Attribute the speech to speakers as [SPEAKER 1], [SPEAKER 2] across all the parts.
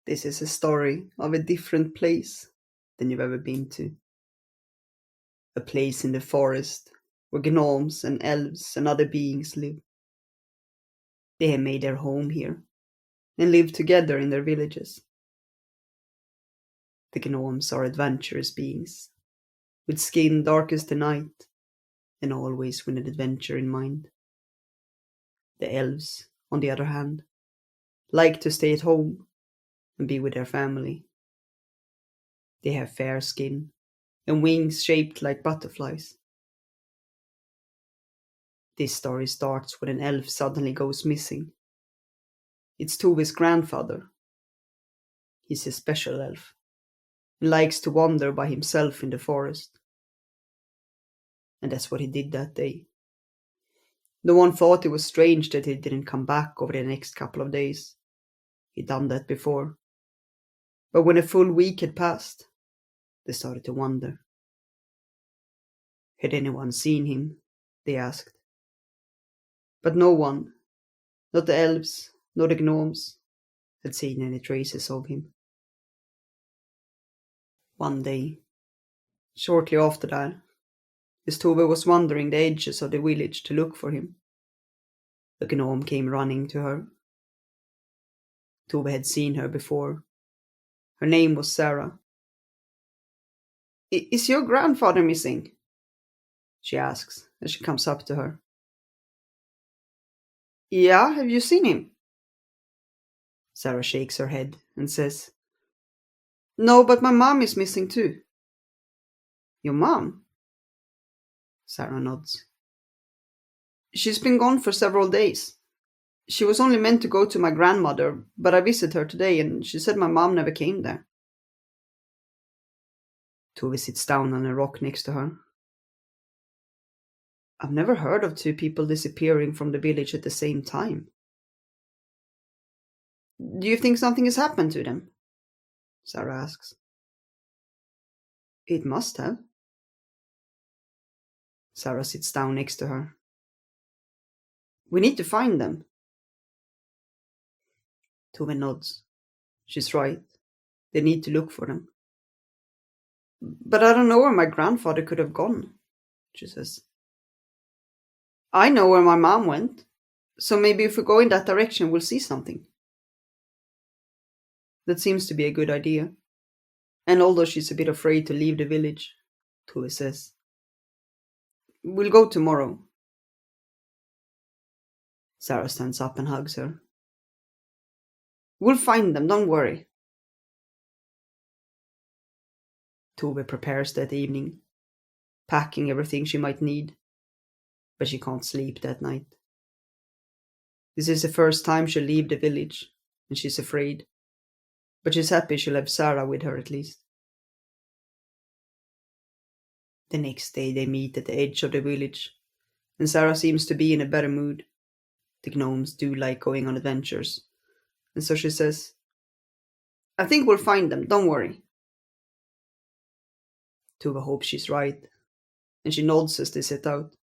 [SPEAKER 1] This is a story of a different place than you've ever been to. A place in the forest where gnomes and elves and other beings live. They have made their home here and live together in their villages. The gnomes are adventurous beings, with skin dark as the night and always with an adventure in mind. The elves, on the other hand, like to stay at home and be with their family. They have fair skin and wings shaped like butterflies. This story starts when an elf suddenly goes missing. It's Tove's grandfather. He's a special elf and likes to wander by himself in the forest. And that's what he did that day. No one thought it was strange that he didn't come back over the next couple of days. He'd done that before. But when a full week had passed, they started to wonder. Had anyone seen him? They asked. But no one, not the elves, nor the gnomes, had seen any traces of him. One day, shortly after that, as Tove was wandering the edges of the village to look for him, a gnome came running to her. Tove had seen her before. Her name was Sara. Is your grandfather missing? She asks as she comes up to her. Yeah, have you seen him? Sara shakes her head and says, No, but my mom is missing too. Your mom? Sara nods. She's been gone for several days. She was only meant to go to my grandmother, but I visited her today and she said my mom never came there. Tove sits down on a rock next to her. I've never heard of two people disappearing from the village at the same time. Do you think something has happened to them? Sara asks. It must have. Sara sits down next to her. We need to find them. Tove nods. She's right. They need to look for them. But I don't know where my grandfather could have gone, she says. I know where my mom went, so maybe if we go in that direction we'll see something. That seems to be a good idea. And although she's a bit afraid to leave the village, Tove says, We'll go tomorrow. Sara stands up and hugs her. We'll find them, don't worry. Tove prepares that evening, packing everything she might need, but she can't sleep that night. This is the first time she'll leave the village, and she's afraid, but she's happy she'll have Sara with her at least. The next day they meet at the edge of the village, and Sara seems to be in a better mood. The gnomes do like going on adventures, and so she says, I think we'll find them, don't worry. Tove hopes she's right, and she nods as they set out.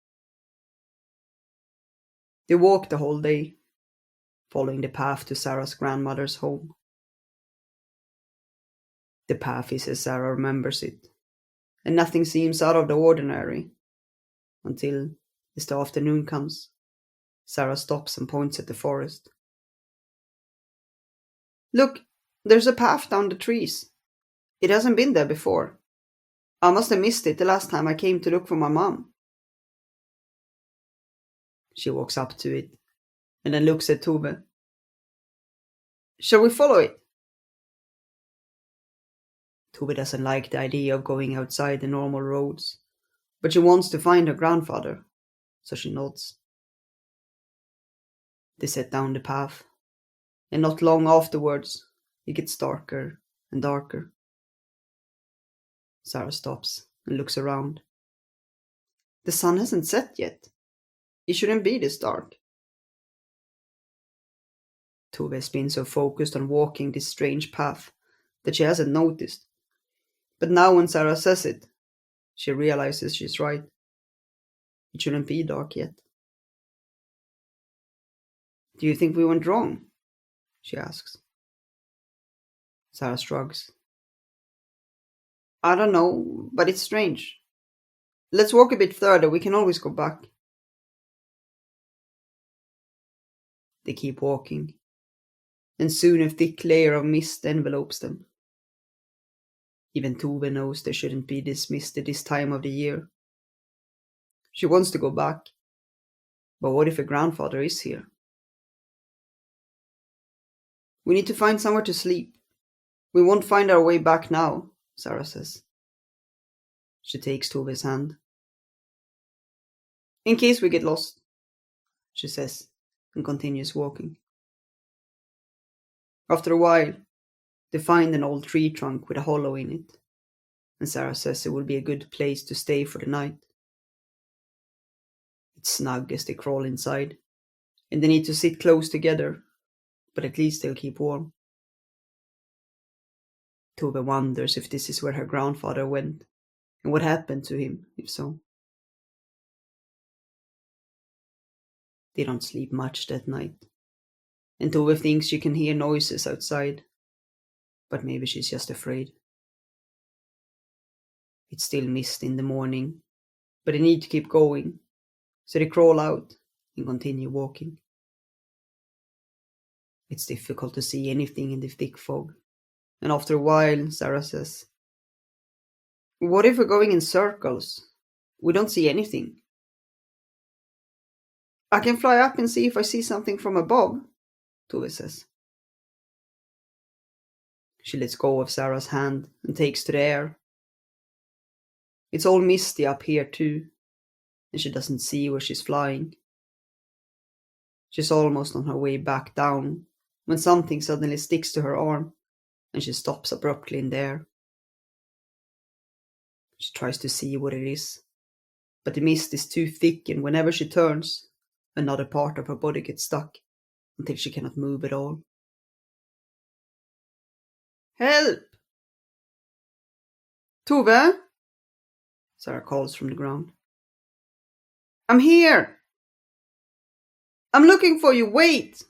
[SPEAKER 1] They walk the whole day, following the path to Sara's grandmother's home. The path is as Sara remembers it, and nothing seems out of the ordinary, until, as the afternoon comes, Sara stops and points at the forest. Look, there's a path down the trees. It hasn't been there before. I must have missed it the last time I came to look for my mom. She walks up to it, and then looks at Tove. Shall we follow it? Tove doesn't like the idea of going outside the normal roads, but she wants to find her grandfather, so she nods. They set down the path, and not long afterwards, it gets darker and darker. Sara stops and looks around. The sun hasn't set yet. It shouldn't be this dark. Tove has been so focused on walking this strange path that she hasn't noticed. But now when Sara says it, she realizes she's right. It shouldn't be dark yet. Do you think we went wrong? She asks. Sara shrugs. I don't know, but it's strange. Let's walk a bit further, we can always go back. They keep walking, and soon a thick layer of mist envelopes them. Even Tove knows they shouldn't be dismissed at this time of the year. She wants to go back, but what if her grandfather is here? We need to find somewhere to sleep. We won't find our way back now, Sara says. She takes Tove's hand. In case we get lost, she says, and continues walking. After a while, they find an old tree trunk with a hollow in it, and Sara says it would be a good place to stay for the night. It's snug as they crawl inside, and they need to sit close together, but at least they'll keep warm. Tove wonders if this is where her grandfather went, and what happened to him, if so. They don't sleep much that night, and Tove thinks she can hear noises outside, but maybe she's just afraid. It's still mist in the morning, but they need to keep going, so they crawl out and continue walking. It's difficult to see anything in the thick fog, and after a while, Sara says, "What if we're going in circles? We don't see anything." "I can fly up and see if I see something from above," Tove says. She lets go of Sara's hand and takes to the air. It's all misty up here too, and she doesn't see where she's flying. She's almost on her way back down when something suddenly sticks to her arm, and she stops abruptly in the air. She tries to see what it is, but the mist is too thick, and whenever she turns, another part of her body gets stuck until she cannot move at all. "Help! Tove?" Sara calls from the ground. "I'm here! I'm looking for you, wait!"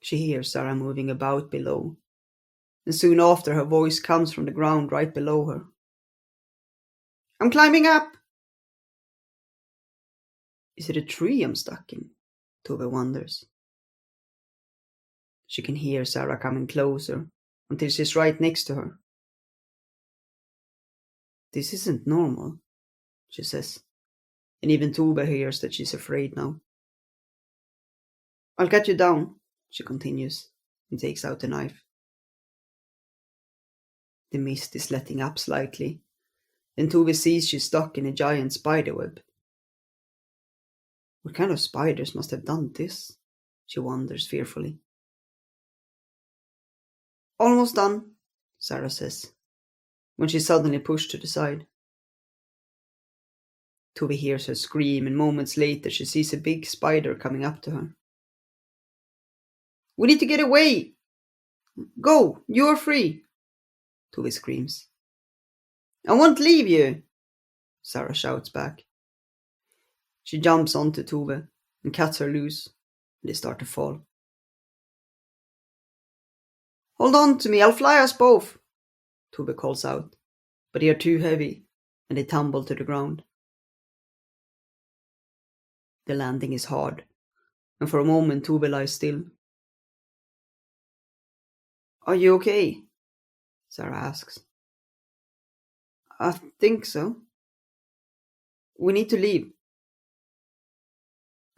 [SPEAKER 1] She hears Sara moving about below, and soon after her voice comes from the ground right below her. "I'm climbing up!" Is it a tree I'm stuck in? Tove wonders. She can hear Sara coming closer until she's right next to her. "This isn't normal," she says, and even Tove hears that she's afraid now. "I'll cut you down," she continues, and takes out a knife. The mist is letting up slightly, then Tove sees she's stuck in a giant spider web. What kind of spiders must have done this? She wonders fearfully. "Almost done," Sara says, when she's suddenly pushed to the side. Tove hears her scream, and moments later she sees a big spider coming up to her. "We need to get away! Go, you're free!" Tove screams. "I won't leave you!" Sara shouts back. She jumps onto Tove and cuts her loose, and they start to fall. "Hold on to me, I'll fly us both!" Tove calls out, but they are too heavy, and they tumble to the ground. The landing is hard, and for a moment Tove lies still. "Are you okay?" Sara asks. "I think so. We need to leave."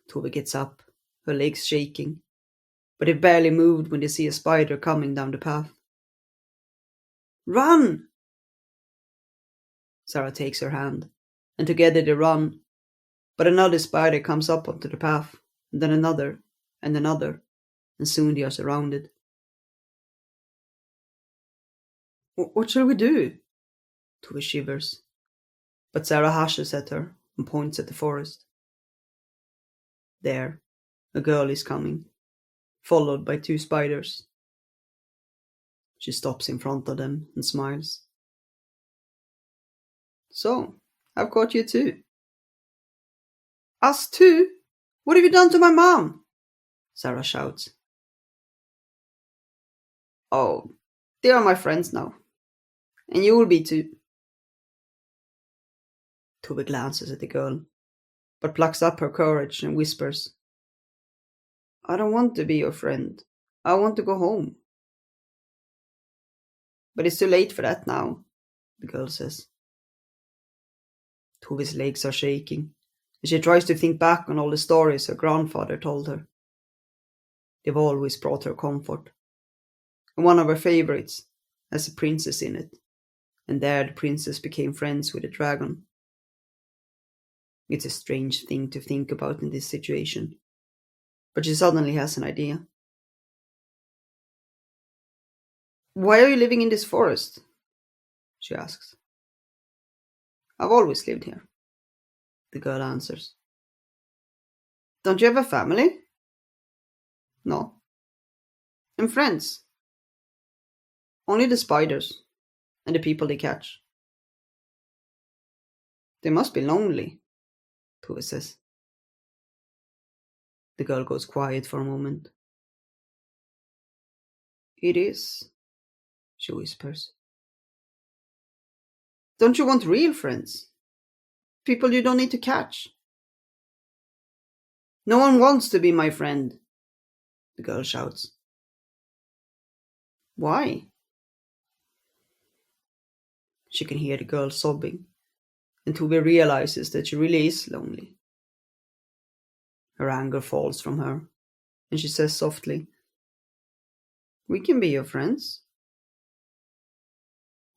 [SPEAKER 1] Tove gets up, her legs shaking, but they've barely moved when they see a spider coming down the path. "Run!" Sara takes her hand, and together they run, but another spider comes up onto the path, and then another, and soon they are surrounded. What shall we do?" Tove shivers, but Sara hushes at her and points at the forest. There, a girl is coming, followed by 2 spiders. She stops in front of them and smiles. "So, I've caught you too." "Us too? What have you done to my mom?" Sara shouts. Oh, they are my friends now. And you will be too. Tove glances at the girl, but plucks up her courage and whispers, I don't want to be your friend. I want to go home. But it's too late for that now, the girl says. Tove's legs are shaking, and she tries to think back on all the stories her grandfather told her. They've always brought her comfort. And one of her favorites has a princess in it, and there the princess became friends with a dragon. It's a strange thing to think about in this situation, but she suddenly has an idea. Why are you living in this forest? She asks. I've always lived here, the girl answers. Don't you have a family? No. And friends? Only the spiders and the people they catch. They must be lonely, Tove says. The girl goes quiet for a moment. It is, she whispers. Don't you want real friends? People you don't need to catch? No one wants to be my friend, the girl shouts. Why? She can hear the girl sobbing, and Tove realizes that she really is lonely. Her anger falls from her, and she says softly, We can be your friends.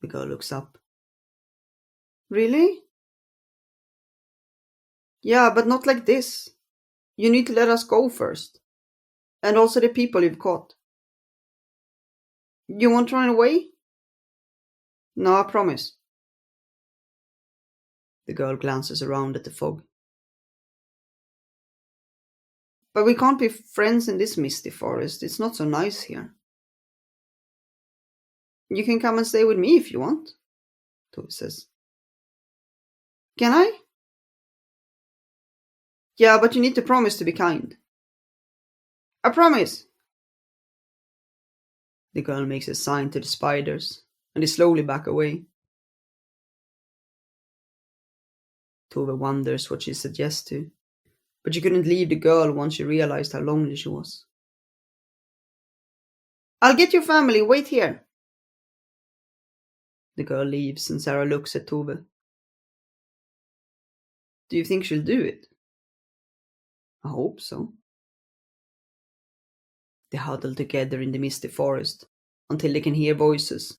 [SPEAKER 1] The girl looks up. Really? Yeah, but not like this. You need to let us go first. And also the people you've caught. You won't run away? No, I promise. The girl glances around at the fog. But we can't be friends in this misty forest. It's not so nice here. You can come and stay with me if you want, Tove says. Can I? Yeah, but you need to promise to be kind. I promise! The girl makes a sign to the spiders, and they slowly back away. Tove wonders what she said yes to, but she couldn't leave the girl once she realized how lonely she was. I'll get your family, wait here. The girl leaves and Sara looks at Tove. Do you think she'll do it? I hope so. They huddle together in the misty forest until they can hear voices,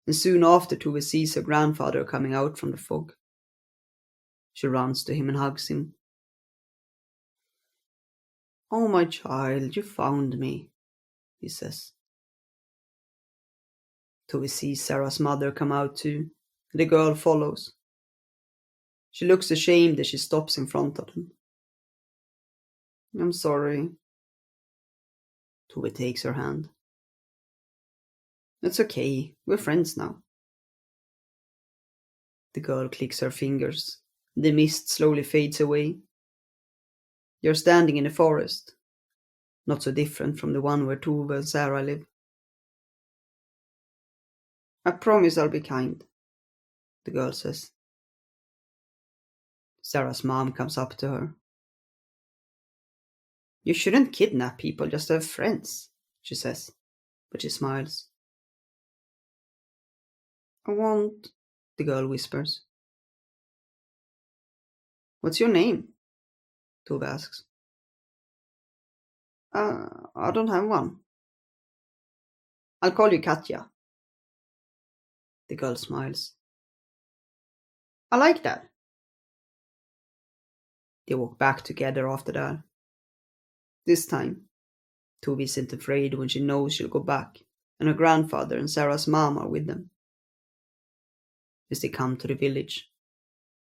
[SPEAKER 1] and soon after Tove sees her grandfather coming out from the fog. She runs to him and hugs him. Oh, my child, you found me, he says. Tove sees Sara's mother come out too, and the girl follows. She looks ashamed as she stops in front of them. I'm sorry. Tove takes her hand. It's okay, we're friends now. The girl clicks her fingers. The mist slowly fades away. You're standing in a forest, not so different from the one where Tove and Sara live. I promise I'll be kind, the girl says. Sara's mom comes up to her. You shouldn't kidnap people just to have friends, she says, but she smiles. I won't, the girl whispers. What's your name? Tove asks. I don't have one. I'll call you Katja. The girl smiles. I like that. They walk back together after that. This time, Tove isn't afraid when she knows she'll go back, and her grandfather and Sara's mom are with them. As they come to the village,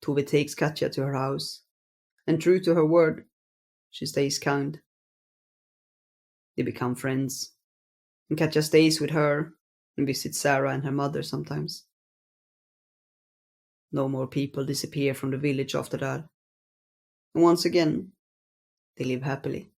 [SPEAKER 1] Tove takes Katja to her house, and true to her word, she stays kind. They become friends, and Katja stays with her and visits Sara and her mother sometimes. No more people disappear from the village after that, and once again, they live happily.